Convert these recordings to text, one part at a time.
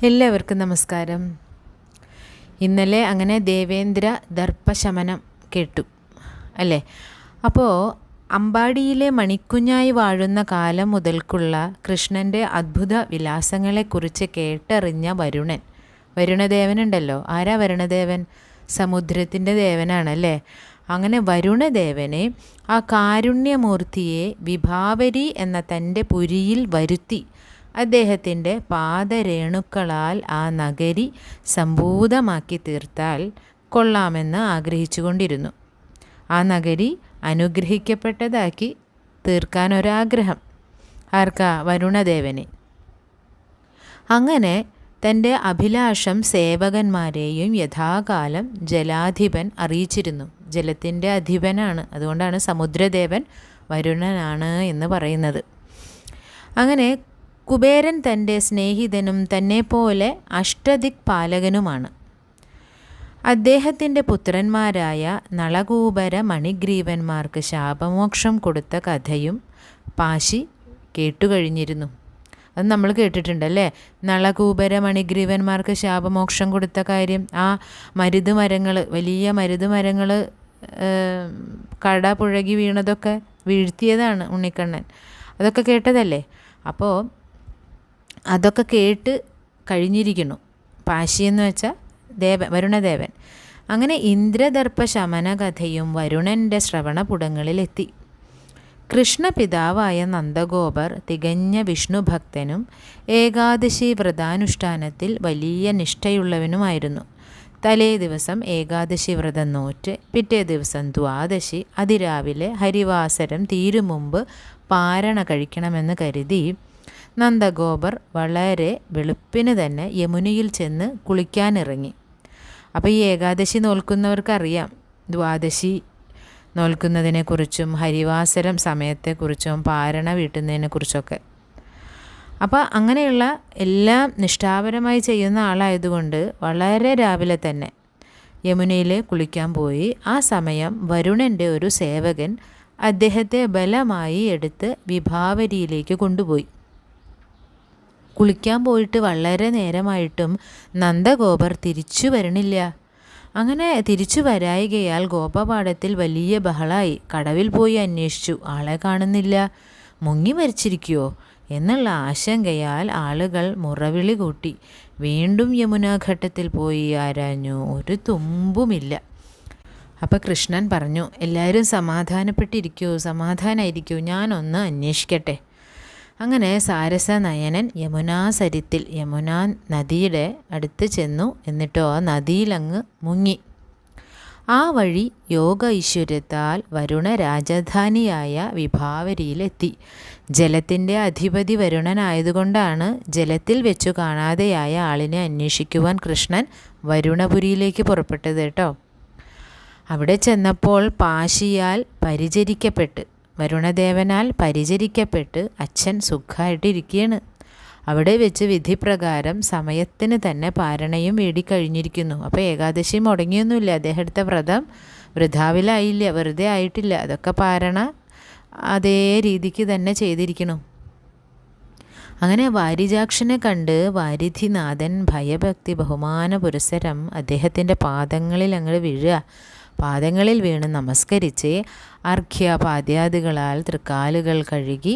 എല്ലാവർക്കും നമസ്കാരം. ഇന്നലെ അങ്ങനെ ദേവേന്ദ്ര ദർപ്പശമനം കേട്ടു അല്ലേ? അപ്പോൾ അമ്പാടിയിലെ മണിക്കുഞ്ഞായി വാഴുന്ന കാലം മുതൽക്കുള്ള കൃഷ്ണൻ്റെ അദ്ഭുത വിലാസങ്ങളെക്കുറിച്ച് കേട്ടറിഞ്ഞ വരുണദേവനുണ്ടല്ലോ. ആരാ വരുണദേവൻ? സമുദ്രത്തിൻ്റെ ദേവനാണല്ലേ. അങ്ങനെ വരുണദേവനെ, ആ കാരുണ്യമൂർത്തിയെ വിഭാവരി എന്ന തൻ്റെ പുരിയിൽ വരുത്തി അദ്ദേഹത്തിൻ്റെ പാദരേണുക്കളാൽ ആ നഗരി സംഭൂതമാക്കി തീർത്താൽ കൊള്ളാമെന്ന് ആഗ്രഹിച്ചുകൊണ്ടിരുന്നു. ആ നഗരി അനുഗ്രഹിക്കപ്പെട്ടതാക്കി തീർക്കാനൊരാഗ്രഹം. ആർക്കാ? വരുണദേവനെ. അങ്ങനെ തൻ്റെ അഭിലാഷം സേവകന്മാരെയും യഥാകാലം ജലാധിപൻ അറിയിച്ചിരുന്നു. ജലത്തിൻ്റെ അധിപനാണ്, അതുകൊണ്ടാണ് സമുദ്രദേവൻ വരുണനാണ് എന്ന് പറയുന്നത്. അങ്ങനെ കുബേരൻ തൻ്റെ സ്നേഹിതനും തന്നെപ്പോലെ അഷ്ടദിക് പാലകനുമാണ്. അദ്ദേഹത്തിൻ്റെ പുത്രന്മാരായ നളകൂബര മണിഗ്രീവന്മാർക്ക് ശാപമോക്ഷം കൊടുത്ത കഥയും പാശി കേട്ടുകഴിഞ്ഞിരുന്നു. അത് നമ്മൾ കേട്ടിട്ടുണ്ടല്ലേ. നളകൂബര മണിഗ്രീവന്മാർക്ക് ശാപമോക്ഷം കൊടുത്ത കാര്യം, ആ മരുതുമരങ്ങൾ, വലിയ മരുതുമരങ്ങൾ കട പുഴകി വീണതൊക്കെ വീഴ്ത്തിയതാണ് ഉണ്ണിക്കണ്ണൻ. അതൊക്കെ കേട്ടതല്ലേ. അപ്പോൾ അതൊക്കെ കേട്ട് കഴിഞ്ഞിരിക്കുന്നു പാശി എന്ന് വെച്ചാൽ വരുണദേവൻ. അങ്ങനെ ഇന്ദ്രദർപ്പ ശമന കഥയും വരുണൻ്റെ ശ്രവണപുടങ്ങളിലെത്തി. കൃഷ്ണപിതാവായ നന്ദഗോപർ തികഞ്ഞ വിഷ്ണുഭക്തനും ഏകാദശി വ്രതാനുഷ്ഠാനത്തിൽ വലിയ നിഷ്ഠയുള്ളവനുമായിരുന്നു. തലേ ദിവസം ഏകാദശി വ്രതം നോറ്റ് പിറ്റേ ദിവസം ദ്വാദശി അതിരാവിലെ ഹരിവാസരം തീരും മുമ്പ് പാരണ കഴിക്കണമെന്ന് കരുതി നന്ദഗോപർ വളരെ വെളുപ്പിന് തന്നെ യമുനയിൽ ചെന്ന് കുളിക്കാനിറങ്ങി. അപ്പോൾ ഈ ഏകാദശി നോൽക്കുന്നവർക്കറിയാം ദ്വാദശി നോൽക്കുന്നതിനെക്കുറിച്ചും ഹരിവാസരം സമയത്തെക്കുറിച്ചും പാരണ വീട്ടുന്നതിനെക്കുറിച്ചൊക്കെ. അപ്പോൾ അങ്ങനെയുള്ള എല്ലാം നിഷ്ഠാപരമായി ചെയ്യുന്ന ആളായതുകൊണ്ട് വളരെ രാവിലെ തന്നെ യമുനയിൽ കുളിക്കാൻ പോയി. ആ സമയം വരുണൻ്റെ ഒരു സേവകൻ അദ്ദേഹത്തെ ബലമായി എടുത്ത് വിഭാവരിയിലേക്ക് കൊണ്ടുപോയി. കുളിക്കാൻ പോയിട്ട് വളരെ നേരമായിട്ടും നന്ദഗോപർ തിരിച്ചു വരണില്ല. അങ്ങനെ തിരിച്ചു വരായികയാൽ ഗോപപാടത്തിൽ വലിയ ബഹളായി. കടവിൽ പോയി അന്വേഷിച്ചു, ആളെ കാണുന്നില്ല. മുങ്ങി മരിച്ചിരിക്കുവോ എന്നുള്ള ആശങ്കയാൽ ആളുകൾ മുറവിളി കൂട്ടി. വീണ്ടും യമുനാഘട്ടത്തിൽ പോയി ആരാഞ്ഞു, ഒരു തുമ്പുമില്ല. അപ്പോൾ കൃഷ്ണൻ പറഞ്ഞു, എല്ലാവരും സമാധാനമായിരിക്കൂ, ഞാനൊന്ന് അന്വേഷിക്കട്ടെ. അങ്ങനെ സാരസനയനൻ യമുനാസരിത്തിൽ യമുനാ നദിയുടെ അടുത്ത് ചെന്നു. എന്നിട്ടോ ആ നദിയിലങ്ങ് മുങ്ങി. ആ വഴി യോഗ ഐശ്വര്യത്താൽ വരുണ രാജധാനിയായ വിഭാവരിയിലെത്തി. ജലത്തിൻ്റെ അധിപതി വരുണനായതുകൊണ്ടാണ് ജലത്തിൽ വെച്ചു കാണാതെയായ ആളിനെ അന്വേഷിക്കുവാൻ കൃഷ്ണൻ വരുണപുരിയിലേക്ക് പുറപ്പെട്ടത് കേട്ടോ. അവിടെ ചെന്നപ്പോൾ പാശിയാൽ വരുണദേവനാൽ പരിചരിക്കപ്പെട്ട് അച്ഛൻ സുഖമായിട്ടിരിക്കുകയാണ്. അവിടെ വെച്ച് വിധിപ്രകാരം സമയത്തിന് തന്നെ പാരണയും വേടിക്കഴിഞ്ഞിരിക്കുന്നു. അപ്പോൾ ഏകാദശി മുടങ്ങിയൊന്നുമില്ല. അദ്ദേഹം എടുത്ത വ്രതം വൃഥാവിലായില്ല, വെറുതെ ആയിട്ടില്ല. അതൊക്കെ പാരണ അതേ രീതിക്ക് തന്നെ ചെയ്തിരിക്കുന്നു. അങ്ങനെ വാരിജാക്ഷനെ കണ്ട് വാരിധിനാഥൻ ഭയഭക്തി ബഹുമാന പുരസ്സരം അദ്ദേഹത്തിൻ്റെ പാദങ്ങളിൽ അങ്ങോട്ട് വീഴുക. പാദങ്ങളിൽ വീണ് നമസ്കരിച്ച് അർഘ്യപാദ്യാദികളാൽ തൃക്കാലുകൾ കഴുകി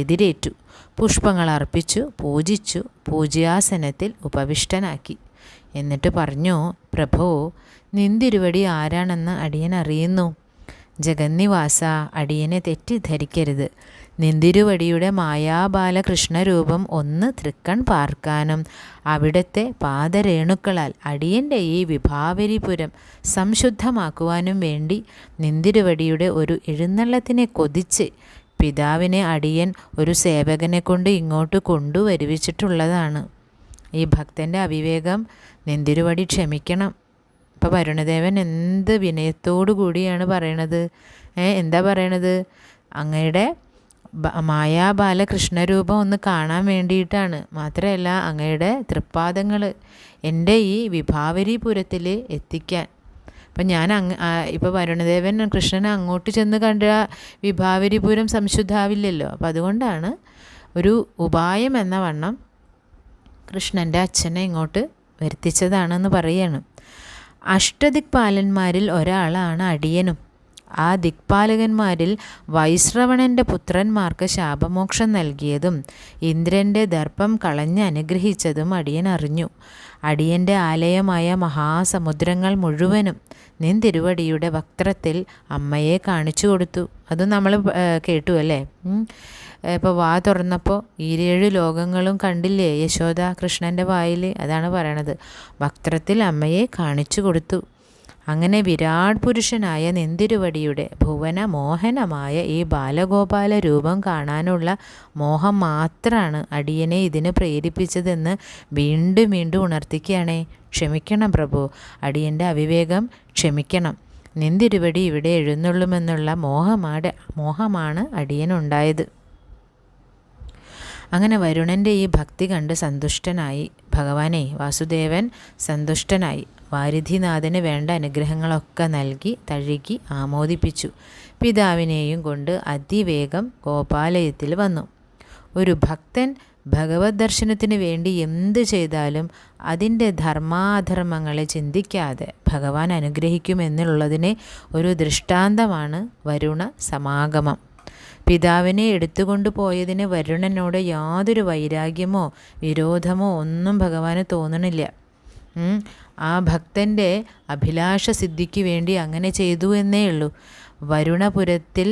എതിരേറ്റു. പുഷ്പങ്ങൾ അർപ്പിച്ചു, പൂജിച്ചു, പൂജ്യാസനത്തിൽ ഉപവിഷ്ടനാക്കി. എന്നിട്ട് പറഞ്ഞു, പ്രഭോ, നിന്തിരുവടി ആരാണെന്ന് അടിയൻ അറിയുന്നു. ജഗന്നിവാസ, അടിയനെ തെറ്റിദ്ധരിക്കരുത്. നിന്തിരുവടിയുടെ മായാബാലകൃഷ്ണരൂപം ഒന്ന് തൃക്കൺ പാർക്കാനും അവിടുത്തെ പാദരേണുക്കളാൽ അടിയൻ്റെ ഈ വിഭാവരിപുരം സംശുദ്ധമാക്കുവാനും വേണ്ടി നിന്തിരുവടിയുടെ ഒരു എഴുന്നള്ളത്തിനെ കൊതിച്ച് പിതാവിനെ അടിയൻ ഒരു സേവകനെ കൊണ്ട് ഇങ്ങോട്ട് കൊണ്ടുവരുവിച്ചിട്ടുള്ളതാണ്. ഈ ഭക്തൻ്റെ അവിവേകം നിന്തിരുവടി ക്ഷമിക്കണം. ഇപ്പോൾ വരുണദേവൻ എന്ത് വിനയത്തോടു കൂടിയാണ് പറയണത്. എന്താ പറയണത്? അങ്ങയുടെ മായാബാലകൃഷ്ണരൂപം ഒന്ന് കാണാൻ വേണ്ടിയിട്ടാണ്. മാത്രമല്ല അങ്ങയുടെ തൃപ്പാദങ്ങൾ എൻ്റെ ഈ വിഭാവരിപുരത്തിൽ എത്തിക്കാൻ. അപ്പം ഇപ്പോൾ വരുണദേവൻ കൃഷ്ണനെ അങ്ങോട്ട് ചെന്ന് കണ്ട വിഭാവരിപുരം സംശുദ്ധാവില്ലല്ലോ. അപ്പം അതുകൊണ്ടാണ് ഒരു ഉപായം എന്ന വണ്ണം കൃഷ്ണൻ്റെ അച്ഛനെ ഇങ്ങോട്ട് വരുത്തിച്ചതാണെന്ന് പറയാണ്. അഷ്ടദിക്പാലന്മാരിൽ ഒരാളാണ് അടിയനും. ആ ദിക്പാലകന്മാരിൽ വൈശ്രവണൻ്റെ പുത്രന്മാർക്ക് ശാപമോക്ഷം നൽകിയതും ഇന്ദ്രൻ്റെ ദർപ്പം കളഞ്ഞ് അനുഗ്രഹിച്ചതും അടിയൻ അറിഞ്ഞു. അടിയൻ്റെ ആലയമായ മഹാസമുദ്രങ്ങൾ മുഴുവനും നിൻ തിരുവടിയുടെ വക്ത്രത്തിൽ അമ്മയെ കാണിച്ചു കൊടുത്തു. അതും നമ്മൾ കേട്ടു അല്ലേ. ഇപ്പോൾ വാ തുറന്നപ്പോൾ 7 ലോകങ്ങളും കണ്ടില്ലേ യശോദ കൃഷ്ണൻ്റെ വായിൽ. അതാണ് പറയണത്, വക്ത്രത്തിൽ അമ്മയെ കാണിച്ചു കൊടുത്തു. അങ്ങനെ വിരാട് പുരുഷനായ നിന്തിരുവടിയുടെ ഭുവന മോഹനമായ ഈ ബാലഗോപാല രൂപം കാണാനുള്ള മോഹം മാത്രമാണ് അടിയനെ ഇതിന് പ്രേരിപ്പിച്ചതെന്ന് വീണ്ടും വീണ്ടും ഉണർത്തിക്കുകയാണേ. ക്ഷമിക്കണം പ്രഭു, അടിയൻ്റെ അവിവേകം ക്ഷമിക്കണം. നിന്തിരുവടി ഇവിടെ എഴുന്നള്ളുമെന്നുള്ള മോഹമാണ് അടിയനുണ്ടായത്. അങ്ങനെ വരുണൻ്റെ ഈ ഭക്തി കണ്ട് സന്തുഷ്ടനായി ഭഗവാനെ വാസുദേവൻ സന്തുഷ്ടനായി. വാരിധിനാഥന് വേണ്ട അനുഗ്രഹങ്ങളൊക്കെ നൽകി തഴുകി ആമോദിപ്പിച്ചു. പിതാവിനെയും കൊണ്ട് അതിവേഗം ഗോപാലയത്തിൽ വന്നു. ഒരു ഭക്തൻ ഭഗവത് ദർശനത്തിന് വേണ്ടി എന്ത് ചെയ്താലും അതിൻ്റെ ധർമാധർമ്മങ്ങളെ ചിന്തിക്കാതെ ഭഗവാൻ അനുഗ്രഹിക്കുമെന്നുള്ളതിന് ഒരു ദൃഷ്ടാന്തമാണ് വരുണ സമാഗമം. പിതാവിനെ എടുത്തുകൊണ്ടു പോയതിന് വരുണനോട് യാതൊരു വൈരാഗ്യമോ വിരോധമോ ഒന്നും ഭഗവാന് തോന്നണില്ല. ആ ഭക്തൻ്റെ അഭിലാഷസിദ്ധിക്ക് വേണ്ടി അങ്ങനെ ചെയ്തു എന്നേ ഉള്ളൂ. വരുണപുരത്തിൽ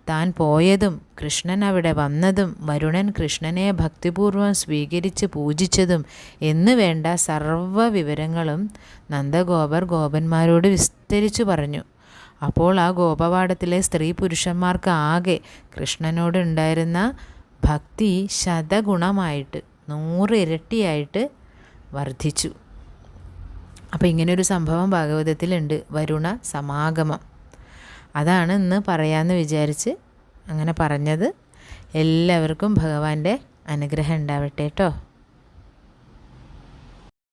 താൻ പോയതും കൃഷ്ണൻ അവിടെ വന്നതും വരുണൻ കൃഷ്ണനെ ഭക്തിപൂർവ്വം സ്വീകരിച്ച് പൂജിച്ചതും എന്നു വേണ്ട സർവ്വ വിവരങ്ങളും നന്ദഗോപർ ഗോപന്മാരോട് വിസ്തരിച്ചു പറഞ്ഞു. അപ്പോൾ ആ ഗോപവാടത്തിലെ സ്ത്രീ പുരുഷന്മാർക്ക് ആകെ കൃഷ്ണനോട് ഉണ്ടായിരുന്ന ഭക്തി ശതഗുണമായിട്ട് 100 ഇരട്ടിയായിട്ട് വർദ്ധിച്ചു. അപ്പോൾ ഇങ്ങനൊരു സംഭവം ഭാഗവതത്തിലുണ്ട്, വരുണ സമാഗമം. അതാണ് ഇന്ന് പറയാമെന്ന് വിചാരിച്ച് അങ്ങനെ പറഞ്ഞത്. എല്ലാവർക്കും ഭഗവാന്റെ അനുഗ്രഹം ഉണ്ടാവട്ടെ കേട്ടോ.